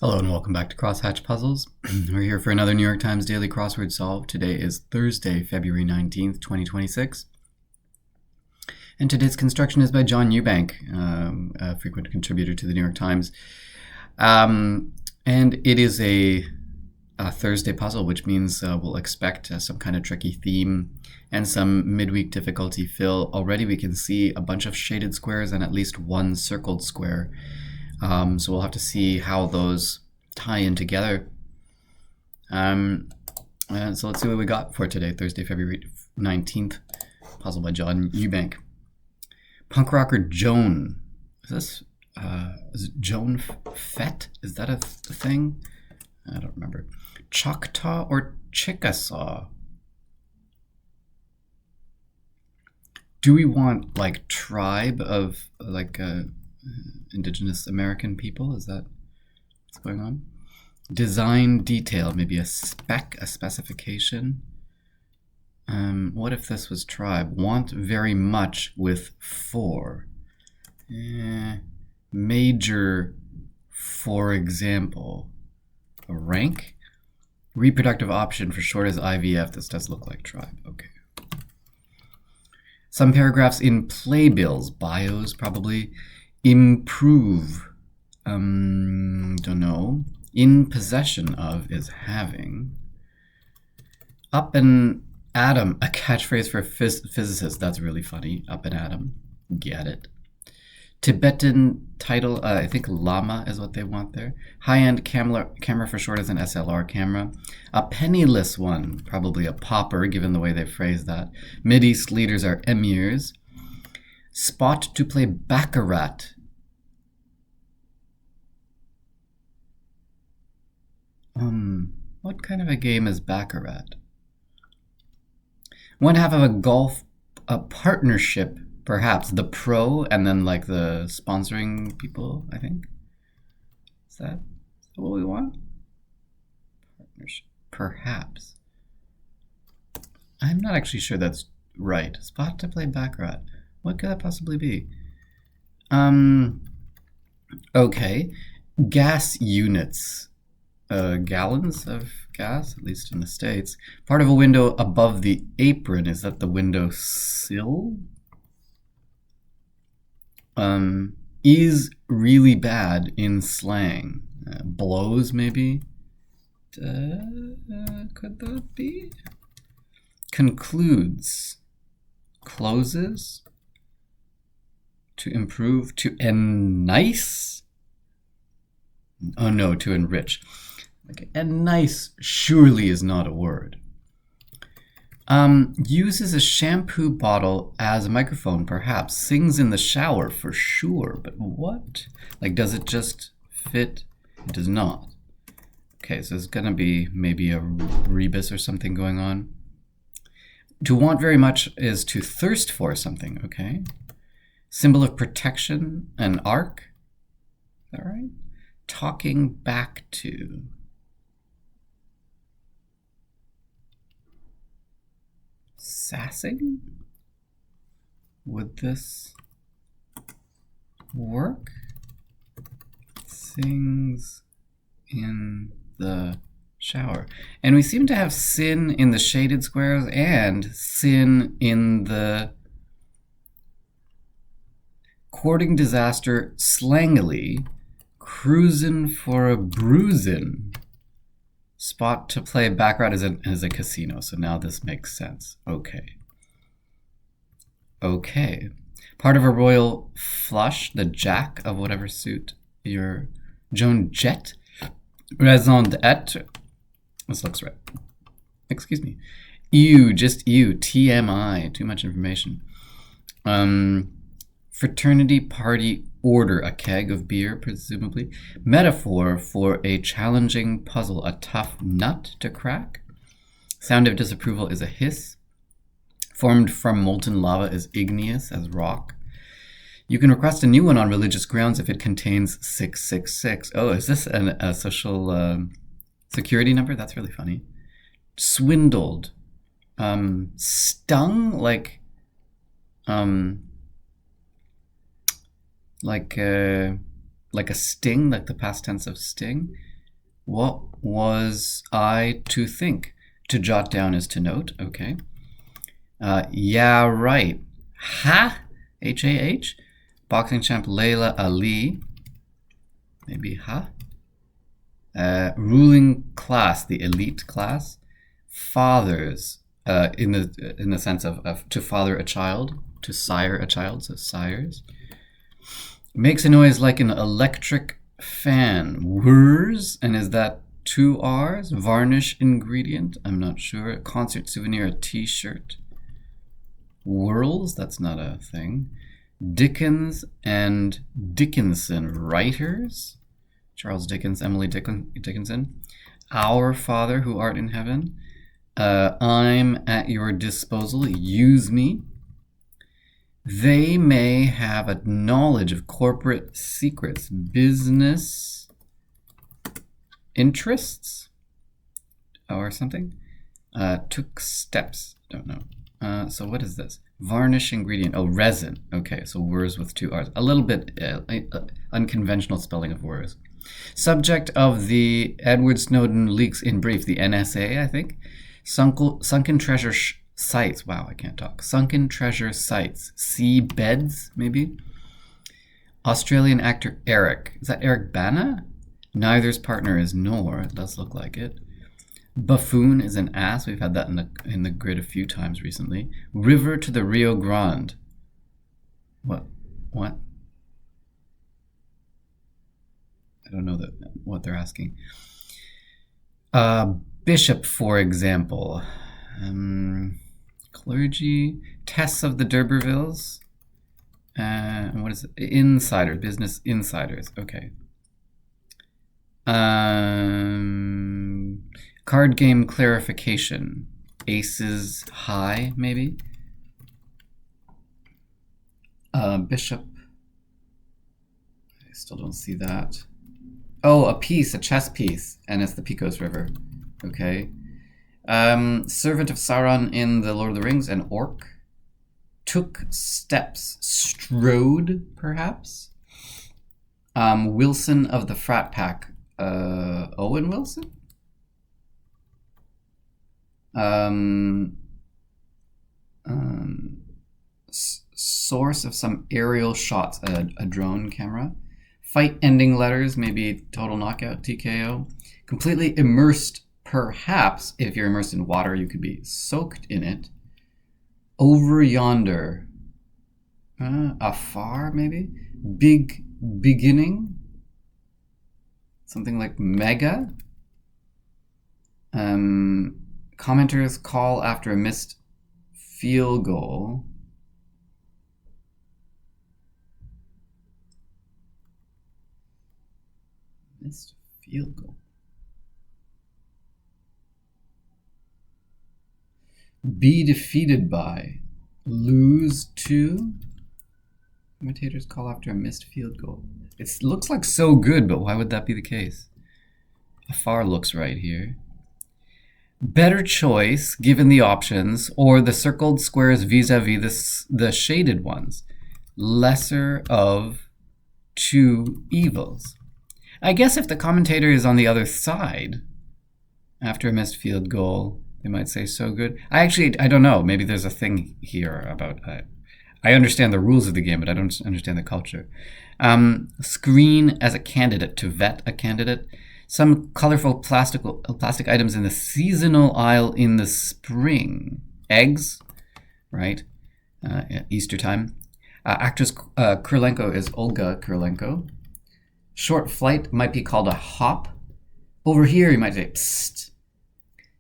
Hello and welcome back to Crosshatch Puzzles. We're here for another New York Times Daily Crossword Solve. Today is Thursday, February 19th, 2026. And today's construction is by John Eubank, a frequent contributor to the New York Times. And it is a Thursday puzzle, which means we'll expect some kind of tricky theme and some midweek difficulty fill. Already we can see a bunch of shaded squares and at least one circled square. So we'll have to see how those tie in together. And so let's see what we got for today, Thursday, February 19th. Puzzle by John Eubank. Punk rocker Joan. Is it Joan Fett? Is that a thing? I don't remember. Choctaw or Chickasaw? Do we want like tribe of like Indigenous American people? Is that what's going on? Design detail, maybe a spec, a specification. What if this was tribe? Want very much with for. Major, for example. A rank. Reproductive option for short as IVF. This does look like tribe. Okay. Some paragraphs in playbills, bios probably. Improve, don't know. In possession of is having. Up and atom, a catchphrase for physicists. That's really funny. Up and atom, get it. Tibetan title, I think llama is what they want there. High-end camera for short as an SLR camera. A penniless one, probably a pauper, given the way they phrase that. Mideast leaders are emirs. Spot to play baccarat. What kind of a game is baccarat? One half of a partnership, perhaps. The pro and then like the sponsoring people, I think. Is that what we want? Partnership, perhaps. I'm not actually sure that's right. Spot to play baccarat. What could that possibly be? Okay. Gas units. Gallons of gas, at least in the States. Part of a window above the apron. Is that the window sill? Is really bad in slang. Blows, maybe? Could that be? Concludes. Closes. To improve. To nice? Oh no, to enrich. Okay, and nice surely is not a word. Uses a shampoo bottle as a microphone, perhaps. Sings in the shower for sure, but what? Like, does it just fit? It does not. Okay, so there's gonna be maybe a rebus or something going on. To want very much is to thirst for something, okay? Symbol of protection, an arc. Is that right? Talking back to. Sassing? Would this work? Sings in the shower. And we seem to have sin in the shaded squares and sin in the courting disaster slangily. Cruisin' for a bruisin'. Spot to play baccarat is a casino, so now this makes sense. Okay. Okay. Part of a royal flush, the jack of whatever suit your Joan Jett. Raison d'etre. This looks right. Excuse me. Ew, just ew. TMI. Too much information. Fraternity party order, a keg of beer, presumably. Metaphor for a challenging puzzle, a tough nut to crack. Sound of disapproval is a hiss. Formed from molten lava is igneous as rock. You can request a new one on religious grounds if it contains 666. Oh, is this a social security number? That's really funny. Swindled. Stung, like like a sting, like the past tense of sting. What was I to think? To jot down is to note. Okay. Yeah, right. Ha? H-A-H? Boxing champ Layla Ali. Maybe ha? Ruling class, the elite class. Fathers, in the sense of to father a child, to sire a child, so sires. Makes a noise like an electric fan. Whirs, and is that 2 R's? Varnish ingredient, I'm not sure. Concert souvenir, a t-shirt. Whirls, that's not a thing. Dickens and Dickinson, writers. Charles Dickens, Emily Dickinson. Our Father who art in heaven. I'm at your disposal. Use me. They may have a knowledge of corporate secrets, business interests, or something. Took steps. Don't know. So what is this? Varnish ingredient. Oh, resin. Okay, so words with 2 R's. A little bit unconventional spelling of words. Subject of the Edward Snowden leaks in brief, the NSA, I think. Sunken treasure sites. Wow, I can't talk. Sunken treasure sites. Sea beds, maybe. Australian actor Eric. Is that Eric Bana? Neither's partner is nor. It does look like it. Buffoon is an ass. We've had that in the grid a few times recently. River to the Rio Grande. What? I don't know what they're asking. Bishop, for example. Clergy. Tests of the D'Urbervilles. What is it? Insiders. Business insiders. Okay. Card game clarification. Aces high, maybe. Bishop. I still don't see that. Oh, a piece, a chess piece, and it's the Picos River. Okay. Servant of Sauron in the Lord of the Rings, an orc. Took steps. Strode, perhaps. Wilson of the Frat Pack. Owen Wilson? Source of some aerial shots, a drone camera. Fight ending letters, maybe total knockout, TKO. Completely immersed, perhaps, if you're immersed in water, you could be soaked in it. Over yonder. Afar, maybe? Big beginning. Something like mega. Commenters call after a missed field goal. Missed field goal. Be defeated by. Lose to. Commentators call after a missed field goal. It looks like so good, but why would that be the case? Afar looks right here. Better choice, given the options, or the circled squares vis-a-vis the shaded ones. Lesser of 2 evils. I guess if the commentator is on the other side, after a missed field goal, they might say so good. I don't know. Maybe there's a thing here about... I understand the rules of the game, but I don't understand the culture. Screen as a candidate, to vet a candidate. Some colorful plastic items in the seasonal aisle in the spring. Eggs, right? Easter time. Actress Krylenko is Olga Krylenko. Short flight might be called a hop. Over here, you might say, psst.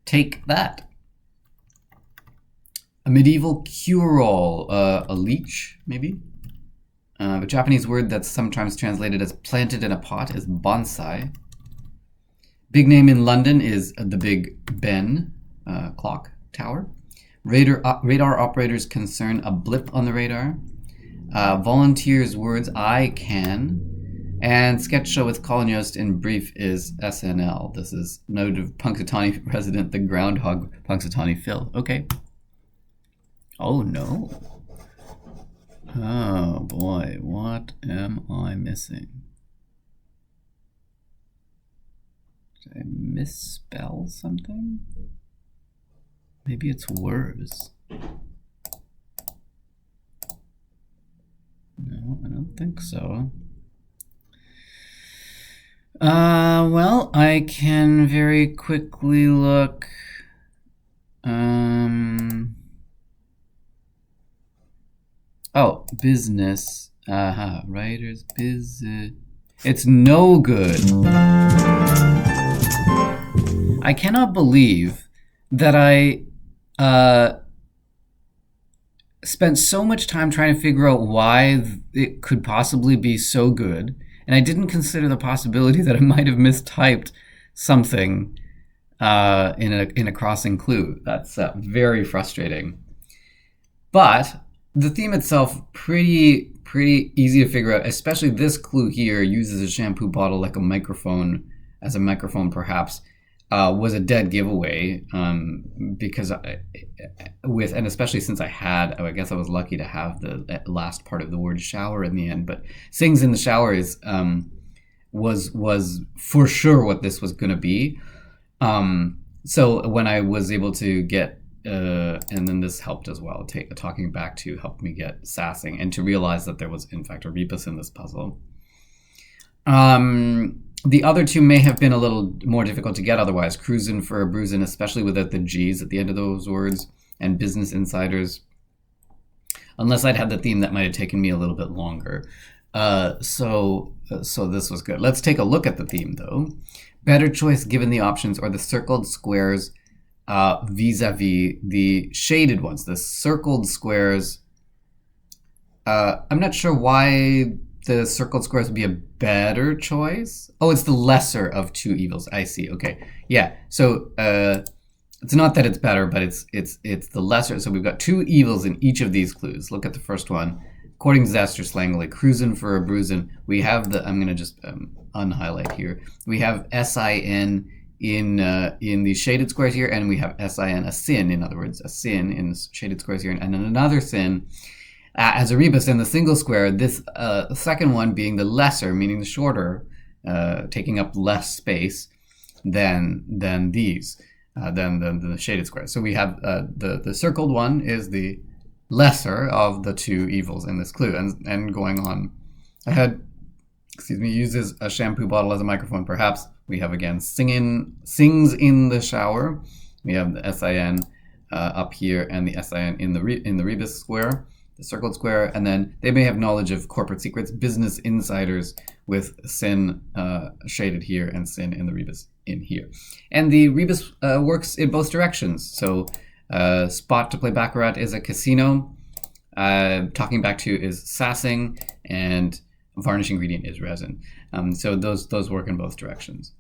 Take that. A medieval cure-all, a leech, maybe? A Japanese word that's sometimes translated as planted in a pot is bonsai. Big name in London is the Big Ben clock tower. Radar operators concern a blip on the radar. Volunteers words, I can. And sketch show with Colin Yost in brief is SNL. This is noted Punxsutawney resident, the groundhog Punxsutawney Phil. Okay. Oh no. Oh boy, what am I missing? Did I misspell something? Maybe it's words. No, I don't think so. Well, I can very quickly look. Oh, business. Writers, it's no good. I cannot believe that I spent so much time trying to figure out why it could possibly be so good, and I didn't consider the possibility that I might have mistyped something in a crossing clue. That's very frustrating. But the theme itself, pretty easy to figure out, especially this clue here uses a shampoo bottle like a microphone, as a microphone perhaps, was a dead giveaway because and especially since I guess I was lucky to have the last part of the word shower in the end, but sings in the shower is was for sure what this was going to be. So when I was able to get and then this helped as well. Talking back to helped me get sassing and to realize that there was in fact a rebus in this puzzle. The other two may have been a little more difficult to get otherwise. Cruisin' for a bruisin', especially without the G's at the end of those words, and Business Insiders. Unless I'd had the theme, that might have taken me a little bit longer. So this was good. Let's take a look at the theme though. Better choice given the options or the circled squares vis-a-vis the shaded ones. The circled squares, I'm not sure why the circled squares would be a better choice. Oh, it's the lesser of two evils. I see. Okay. Yeah. So it's not that it's better, but it's the lesser. So we've got two evils in each of these clues. Look at the first one. According to Zaster Slangly, cruisin' for a bruisin', we have the, I'm going to just unhighlight here. We have S-I-N in the shaded squares here, and we have S-I-N, a sin, in other words, a sin in the shaded squares here, and then another sin as a rebus in the single square, this second one being the lesser, meaning the shorter, taking up less space than these, than the shaded squares. So we have the circled one is the lesser of the two evils in this clue, and going on ahead, uses a shampoo bottle as a microphone. Perhaps we have again sings in the shower. We have the S-I-N up here and the S-I-N in the rebus square, the circled square, and then they may have knowledge of corporate secrets, business insiders, with sin shaded here and sin in the rebus in here. And the rebus works in both directions. So spot to play baccarat is a casino. Talking back to is sassing, and varnish ingredient is resin. So those work in both directions.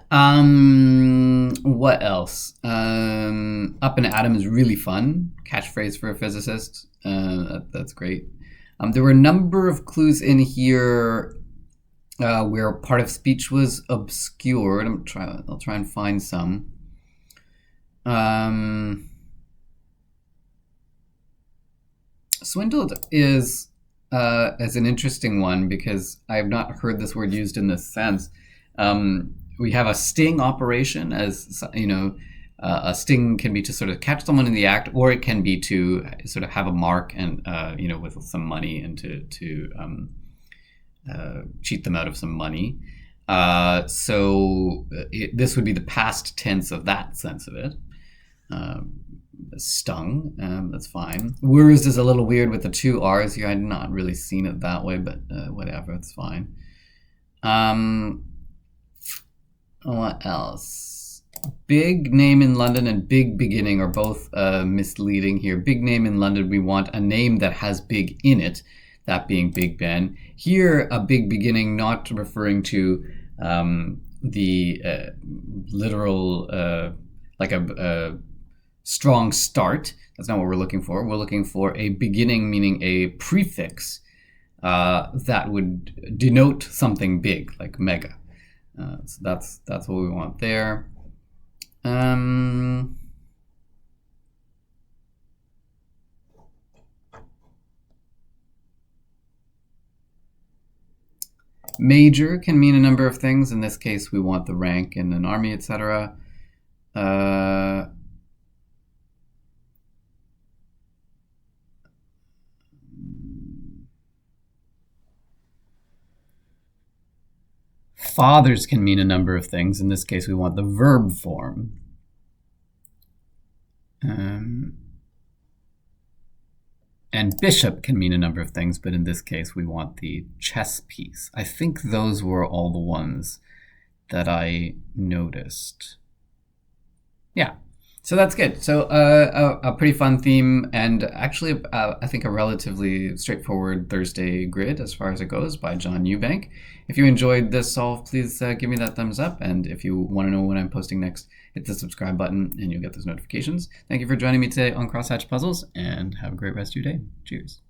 What else? Up and atom is really fun. Catchphrase for a physicist. That's great. There were a number of clues in here where part of speech was obscured. I'll try and find some. Swindled is an interesting one because I have not heard this word used in this sense. We have a sting operation, as you know, a sting can be to sort of catch someone in the act, or it can be to sort of have a mark and with some money and to cheat them out of some money. This would be the past tense of that sense of it. Stung, that's fine. Wurs is a little weird with the two R's here. I'd not really seen it that way, but whatever, it's fine. What else? Big name in London and big beginning are both misleading here. Big name in London, we want a name that has big in it, that being Big Ben. Here, a big beginning, not referring to the literal, like a strong start. That's not what we're looking for. We're looking for a beginning, meaning a prefix that would denote something big, like mega. So that's what we want there. Major can mean a number of things. In this case, we want the rank in an army, etc. Fathers can mean a number of things. In this case, we want the verb form. And bishop can mean a number of things, but in this case, we want the chess piece. I think those were all the ones that I noticed. Yeah, so that's good. So a pretty fun theme, and actually I think a relatively straightforward Thursday grid as far as it goes by John Eubank. If you enjoyed this solve, please give me that thumbs up, and if you want to know when I'm posting next, hit the subscribe button and you'll get those notifications. Thank you for joining me today on Crosshatch Puzzles, and have a great rest of your day. Cheers.